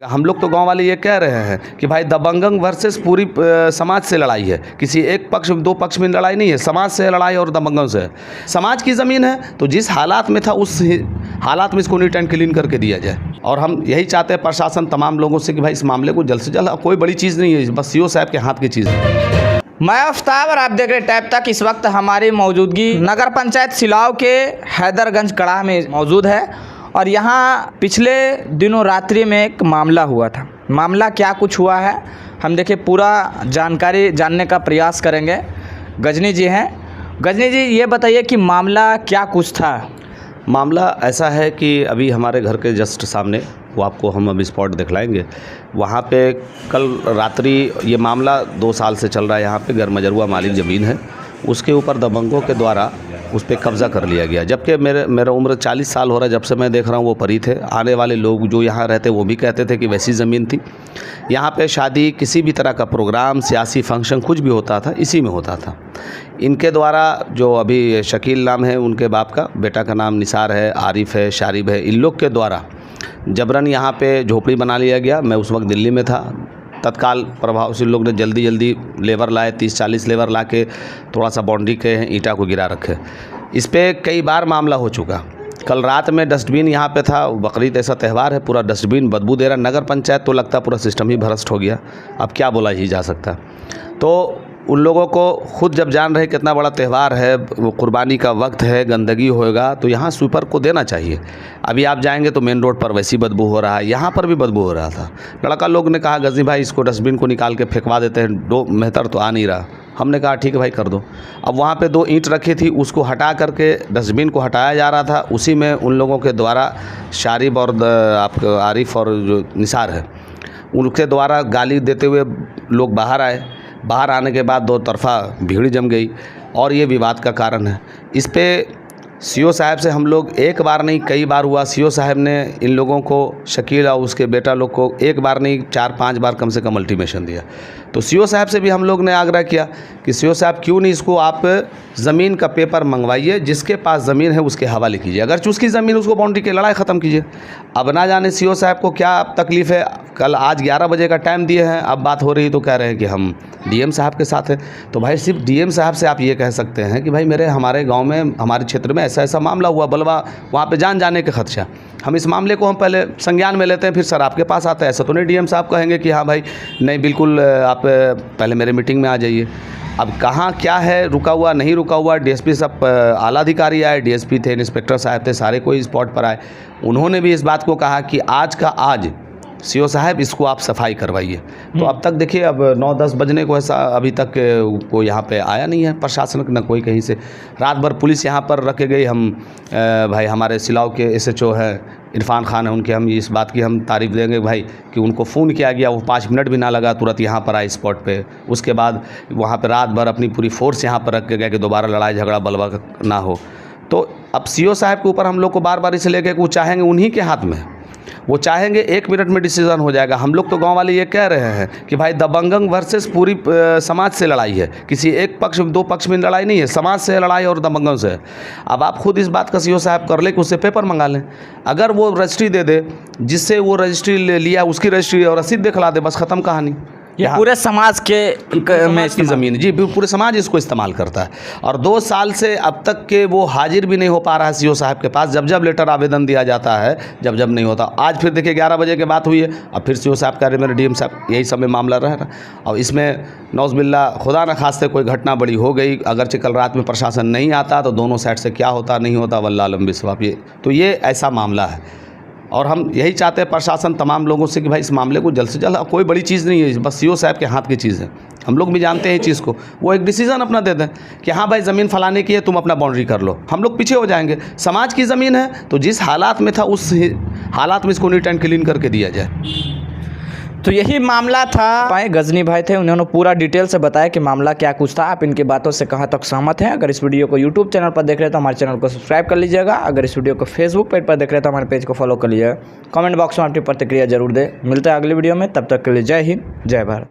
हम लोग तो गांव वाले ये कह रहे हैं कि भाई दबंगम वर्सेस पूरी समाज से लड़ाई है। किसी एक पक्ष दो पक्ष में लड़ाई नहीं है, समाज से लड़ाई और दबंगम से है। समाज की ज़मीन है तो जिस हालात में था उस हालात में इसको नीट एंड क्लीन करके दिया जाए। और हम यही चाहते हैं प्रशासन तमाम लोगों से कि भाई इस मामले को जल्द से जल्द, कोई बड़ी चीज़ नहीं है, बस सीओ साहब के हाथ की चीज़ है। मैं आफ्ताब और आप देख रहे टैब तक। इस वक्त हमारी मौजूदगी नगर पंचायत सिलाव के हैदरगंज कड़ाह में मौजूद है और यहाँ पिछले दिनों रात्रि में एक मामला हुआ था। मामला क्या कुछ हुआ है हम देखिए पूरा जानकारी जानने का प्रयास करेंगे। गजनी जी हैं। गजनी जी ये बताइए कि मामला क्या कुछ था। मामला ऐसा है कि अभी हमारे घर के जस्ट सामने, वो आपको हम अभी स्पॉट दिखलाएंगे, वहाँ पे कल रात्रि ये मामला 2 साल से चल रहा है। यहाँ पे गरमजरुआ मालिक ज़मीन है, उसके ऊपर दबंगों के द्वारा उस पर कब्ज़ा कर लिया गया। जबकि मेरा उम्र 40 साल हो रहा है, जब से मैं देख रहा हूँ वो परी थे। आने वाले लोग जो यहाँ रहते वो भी कहते थे कि वैसी ज़मीन थी। यहाँ पे शादी, किसी भी तरह का प्रोग्राम, सियासी फंक्शन कुछ भी होता था इसी में होता था। इनके द्वारा जो अभी शकील नाम है उनके बाप का, बेटा का नाम निसार है, आरिफ है, शारिब है, इन लोग के द्वारा जबरन यहाँ पे झोपड़ी बना लिया गया। मैं उस वक्त दिल्ली में था। तत्काल प्रभाव से लोग ने जल्दी लेबर लाए, 30-40 लेबर ला के थोड़ा सा बाउंड्री के ईंटा को गिरा रखे। इस पे कई बार मामला हो चुका। कल रात में डस्टबिन यहाँ पे था, बकरीद ऐसा त्यौहार है, पूरा डस्टबिन बदबू दे रहा। नगर पंचायत तो लगता पूरा सिस्टम ही भ्रष्ट हो गया। अब क्या बोला ही जा सकता। तो उन लोगों को खुद जब जान रहे कितना बड़ा त्यौहार है, वो कुर्बानी का वक्त है, गंदगी होएगा तो यहाँ स्वीपर को देना चाहिए। अभी आप जाएंगे तो मेन रोड पर वैसी बदबू हो रहा है, यहाँ पर भी बदबू हो रहा था। लड़का लोग ने कहा गजनी भाई इसको डस्टबिन को निकाल के फेंकवा देते हैं, 2 मेहतर तो आ नहीं रहा। हमने कहा ठीक है भाई कर दो। अब वहाँ पे 2 ईंट रखी थी, उसको हटा करके डस्टबिन को हटाया जा रहा था। उसी में उन लोगों के द्वारा शारिब और आपका आरिफ और जो निसार है उनके द्वारा गाली देते हुए लोग बाहर आए। बाहर आने के बाद 2 तरफा भीड़ जम गई और ये विवाद का कारण है। इस पे सीओ साहब से हम लोग एक बार नहीं कई बार हुआ। सीओ साहब ने इन लोगों को, शकील और उसके बेटा लोग को एक बार नहीं 4-5 बार कम से कम अल्टीमेशन दिया। तो सीओ साहब से भी हम लोग ने आग्रह किया कि सीओ साहब क्यों नहीं इसको आप ज़मीन का पेपर मंगवाइए, जिसके पास ज़मीन है उसके हवाले कीजिए। अगर उसकी ज़मीन उसको बाउंड्री की लड़ाई ख़त्म कीजिए। अब ना जाने सीओ साहब को क्या तकलीफ़ है। कल आज 11 बजे का टाइम दिए हैं, अब बात हो रही तो कह रहे हैं कि हम डीएम साहब के साथ हैं। तो भाई सिर्फ डीएम साहब से आप ये कह सकते हैं कि भाई हमारे गांव में, हमारे क्षेत्र में ऐसा मामला हुआ, बलवा वहाँ पे जान जाने के खदशा। हम इस मामले को हम पहले संज्ञान में लेते हैं, फिर सर आपके पास आता है। ऐसा तो नहीं डीएम साहब कहेंगे कि हाँ भाई नहीं बिल्कुल आप पहले मेरे मीटिंग में आ जाइए। अब कहाँ क्या है, रुका हुआ नहीं रुका हुआ। डीएसपी सब आला अधिकारी आए, डीएसपी थे, इंस्पेक्टर साहब थे, सारे कोई स्पॉट पर आए। उन्होंने भी इस बात को कहा कि आज का आज सीओ साहब इसको आप सफाई करवाइए। तो अब तक देखिए अब 9-10 बजने को ऐसा अभी तक कोई यहाँ पे आया नहीं है प्रशासन, न कोई कहीं से। रात भर पुलिस यहाँ पर रखे गई। हम भाई हमारे सिलाव के SHO है इरफान खान है, उनके हम इस बात की हम तारीफ़ देंगे भाई कि उनको फ़ोन किया गया, वो 5 मिनट भी ना लगा, तुरंत यहाँ पर आए स्पॉट पे। उसके बाद वहाँ पे रात भर अपनी पूरी फोर्स यहाँ पर रख के गए कि दोबारा लड़ाई झगड़ा बलवा ना हो। तो अब सीओ साहब के ऊपर हम लोग को बार इसलिए कि वो चाहेंगे, उन्हीं के हाथ में वो चाहेंगे 1 मिनट में डिसीज़न हो जाएगा। हम लोग तो गांव वाले ये कह रहे हैं कि भाई दबंगम वर्सेस पूरी समाज से लड़ाई है। किसी एक पक्ष दो पक्ष में लड़ाई नहीं है, समाज से लड़ाई और दबंगम से है। अब आप खुद इस बात का सीओ साहब कर ले कि उससे पेपर मंगा लें। अगर वो रजिस्ट्री दे दे, जिससे वो रजिस्ट्री ले लिया उसकी रजिस्ट्री और रसीद दिखला दे, बस ख़त्म कहानी। ये पूरे समाज के में इसकी ज़मीन जी, पूरे समाज इसको इस्तेमाल करता है। और 2 साल से अब तक के वो हाजिर भी नहीं हो पा रहा है सीओ साहब के पास। जब लेटर आवेदन दिया जाता है, जब नहीं होता। आज फिर देखिए 11 बजे की बात हुई है, अब फिर सीओ साहब कह रहे मेरे डीएम साहब, यही समय मामला रह रहा। और इसमें नौज़बिल्ला खुदा न खास्ते कोई घटना बड़ी हो गई, अगरचे कल रात में प्रशासन नहीं आता तो दोनों साइड से क्या होता नहीं होता वल्लाह आलम बिस्वाब। ये ऐसा मामला है और हम यही चाहते हैं प्रशासन तमाम लोगों से कि भाई इस मामले को जल्द से जल्द, कोई बड़ी चीज़ नहीं है, बस सीओ साहब के हाथ की चीज़ है। हम लोग भी जानते हैं इस चीज़ को। वो एक डिसीज़न अपना दे दें कि हाँ भाई ज़मीन फलाने की है, तुम अपना बाउंड्री कर लो, हम लोग पीछे हो जाएंगे। समाज की ज़मीन है तो जिस हालात में था उस हालात में इसको नीट एंड क्लीन करके दिया जाए। तो यही मामला था। गजनी भाई थे, उन्होंने पूरा डिटेल से बताया कि मामला क्या कुछ था। आप इनकी बातों से कहाँ तक सहमत हैं। अगर इस वीडियो को यूट्यूब चैनल पर देख रहे हैं तो हमारे चैनल को सब्सक्राइब कर लीजिएगा। अगर इस वीडियो को फेसबुक पेज पर देख रहे हैं तो हमारे पेज को फॉलो कर लीजिएगा। कमेंट बॉक्स में अपनी प्रतिक्रिया जरूर दें। मिलते हैं अगली वीडियो में, तब तक के लिए जय हिंद, जय भारत।